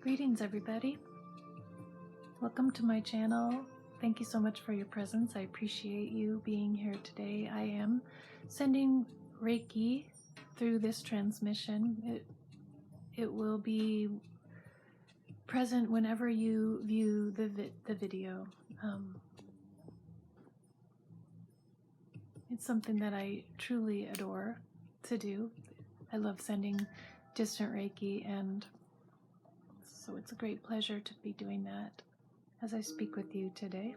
Greetings, everybody. Welcome to my channel. Thank you so much for your presence. I appreciate you being here today. I am sending Reiki through this transmission. It will be present whenever you view the video. It's something that I truly adore to do. I love sending distant Reiki, and so it's a great pleasure to be doing that as I speak with you today.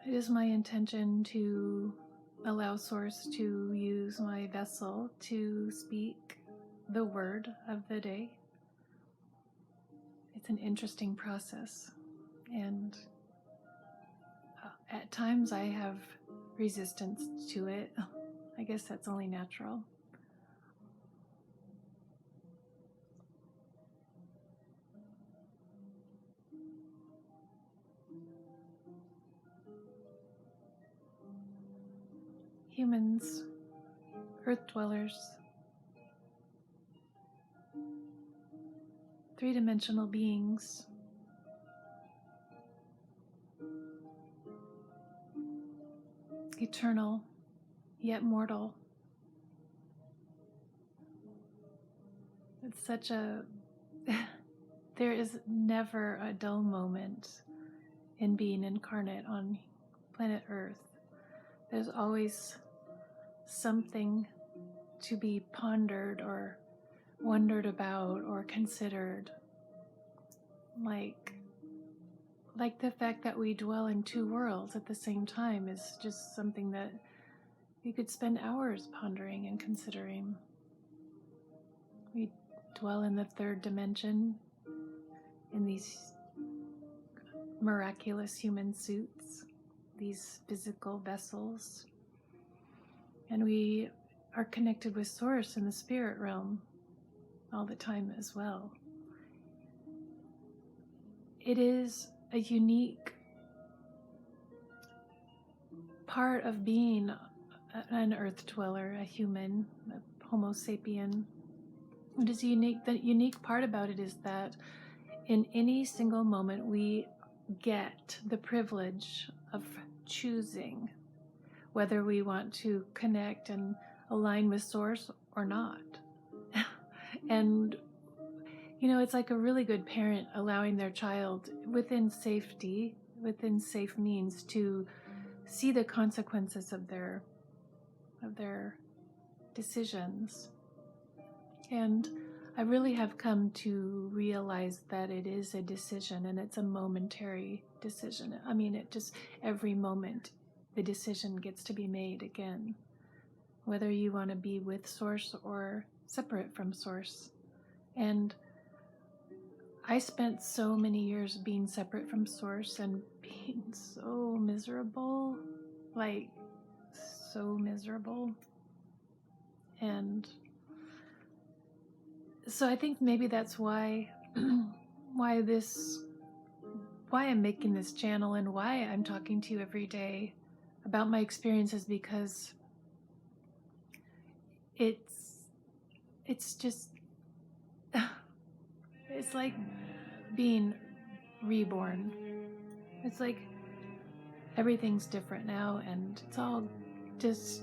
It is my intention to allow Source to use my vessel to speak the word of the day. It's an interesting process, and at times I have resistance to it. I guess that's only natural. Humans, earth dwellers, three-dimensional beings, eternal, yet mortal. It's such a... there is never a dull moment in being incarnate on planet Earth. There's always something to be pondered or wondered about or considered. Like the fact that we dwell in two worlds at the same time is just something that you could spend hours pondering and considering. We dwell in the third dimension in these miraculous human suits, these physical vessels, and we are connected with Source in the spirit realm all the time as well. It is a unique part of being an earth dweller, a human, a homo sapien. It is unique. The unique part about it is that in any single moment we get the privilege of choosing whether we want to connect and align with Source or not. And you know, it's like a really good parent allowing their child within safety, within safe means, to see the consequences of their decisions. And I really have come to realize that it is a decision, and it's a momentary decision. I mean, it just, every moment the decision gets to be made again, whether you want to be with Source or separate from Source. And I spent so many years being separate from Source and being so miserable, like so miserable. And so I think maybe that's why why I'm making this channel and why I'm talking to you every day about my experiences, because it's just it's like being reborn. It's like everything's different now, and it's all just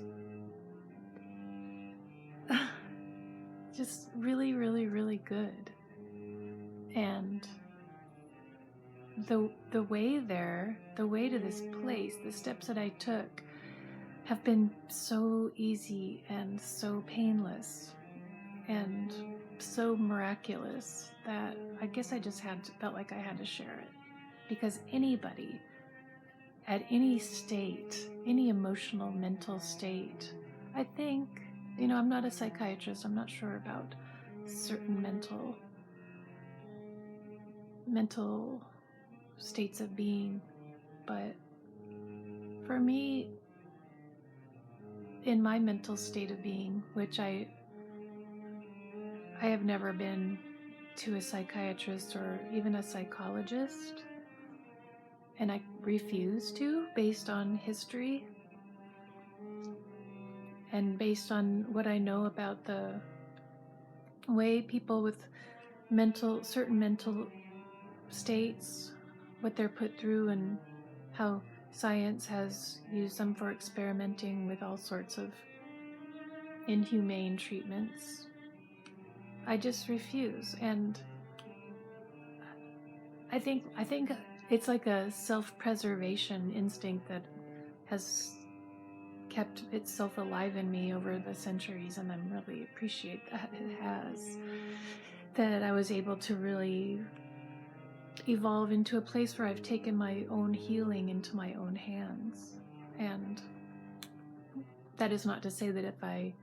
really, really, really good. And the way there, the way to this place, the steps that I took have been so easy and so painless and so miraculous that I guess I just felt like I had to share it, because anybody at any state, any emotional, mental state, I think, you know, I'm not a psychiatrist, I'm not sure about certain mental states of being, but for me, in my mental state of being, which I have never been to a psychiatrist or even a psychologist, and I refuse to, based on history And based on what I know about the way people with certain mental states, what they're put through, and how science has used them for experimenting with all sorts of inhumane treatments, I just refuse. And I think it's like a self-preservation instinct that has kept itself alive in me over the centuries, and I'm really appreciate that it has. That I was able to really evolve into a place where I've taken my own healing into my own hands. And that is not to say that if I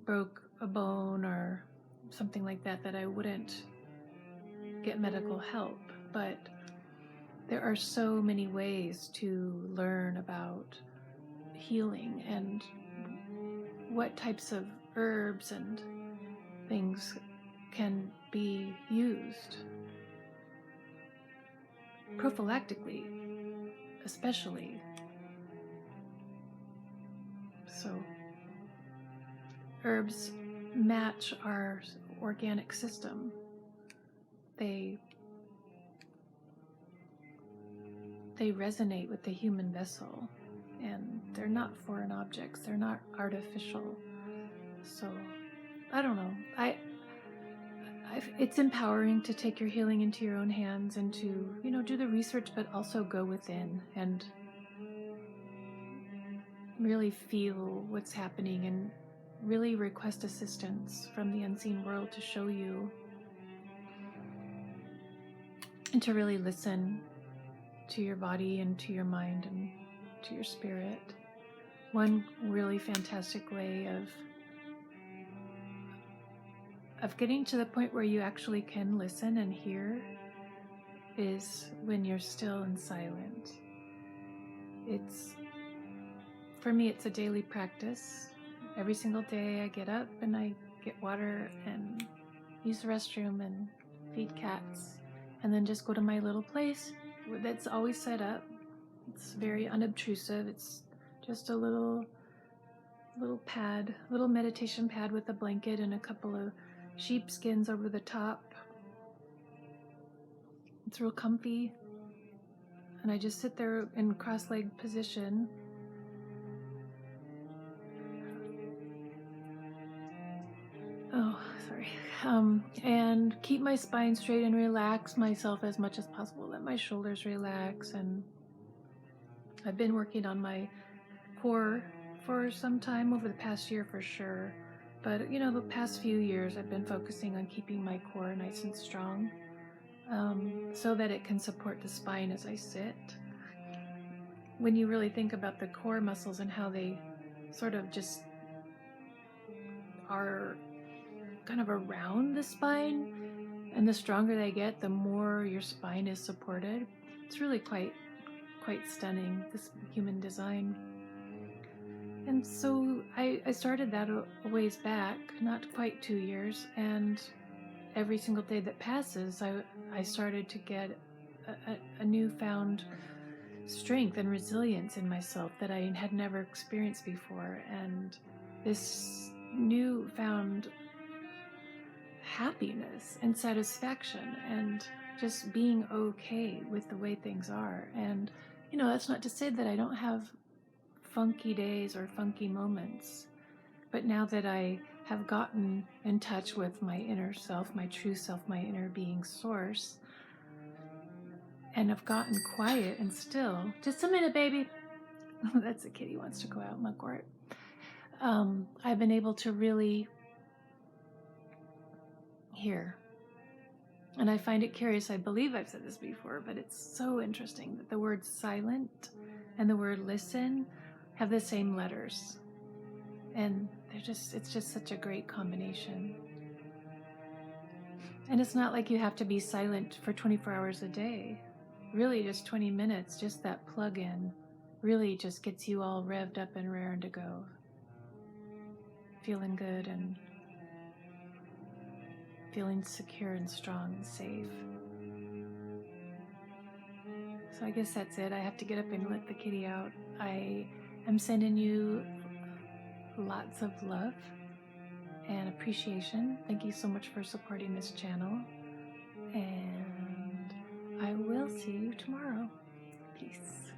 broke a bone or something like that, that I wouldn't get medical help. But there are so many ways to learn about healing and what types of herbs and things can be used prophylactically, especially. So herbs match our organic system. They resonate with the human vessel, and they're not foreign objects. They're not artificial. So I don't know. It's empowering to take your healing into your own hands and to, do the research, but also go within and really feel what's happening and really request assistance from the unseen world to show you, and to really listen to your body and to your mind and to your spirit. One really fantastic way of getting to the point where you actually can listen and hear is when you're still and silent. For me, it's a daily practice. Every single day I get up and I get water and use the restroom and feed cats, and then just go to my little place that's always set up. It's very unobtrusive. It's just a little meditation pad with a blanket and a couple of sheepskins over the top. It's real comfy, and I just sit there in cross-legged position. Oh, sorry. And keep my spine straight and relax myself as much as possible. Let my shoulders relax. And I've been working on my core for some time over the past year for sure. But, the past few years I've been focusing on keeping my core nice and strong, so that it can support the spine as I sit. When you really think about the core muscles and how they sort of just are kind of around the spine, and the stronger they get, the more your spine is supported. It's really quite stunning, this human design. And so I started that a ways back, not quite 2 years, and every single day that passes, I started to get a newfound strength and resilience in myself that I had never experienced before, and this newfound happiness and satisfaction and just being okay with the way things are. And that's not to say that I don't have funky days or funky moments, but now that I have gotten in touch with my inner self, my true self, my inner being source, and have gotten quiet and still, just a minute, baby. That's a kitty wants to go out in the court. I've been able to really hear. And I find it curious, I believe I've said this before, but it's so interesting that the word silent and the word listen have the same letters. And it's just such a great combination. And it's not like you have to be silent for 24 hours a day. Really, just 20 minutes, just that plug-in really just gets you all revved up and raring to go. Feeling good and feeling secure and strong and safe. So I guess that's it. I have to get up and let the kitty out. I am sending you lots of love and appreciation. Thank you so much for supporting this channel. And I will see you tomorrow. Peace.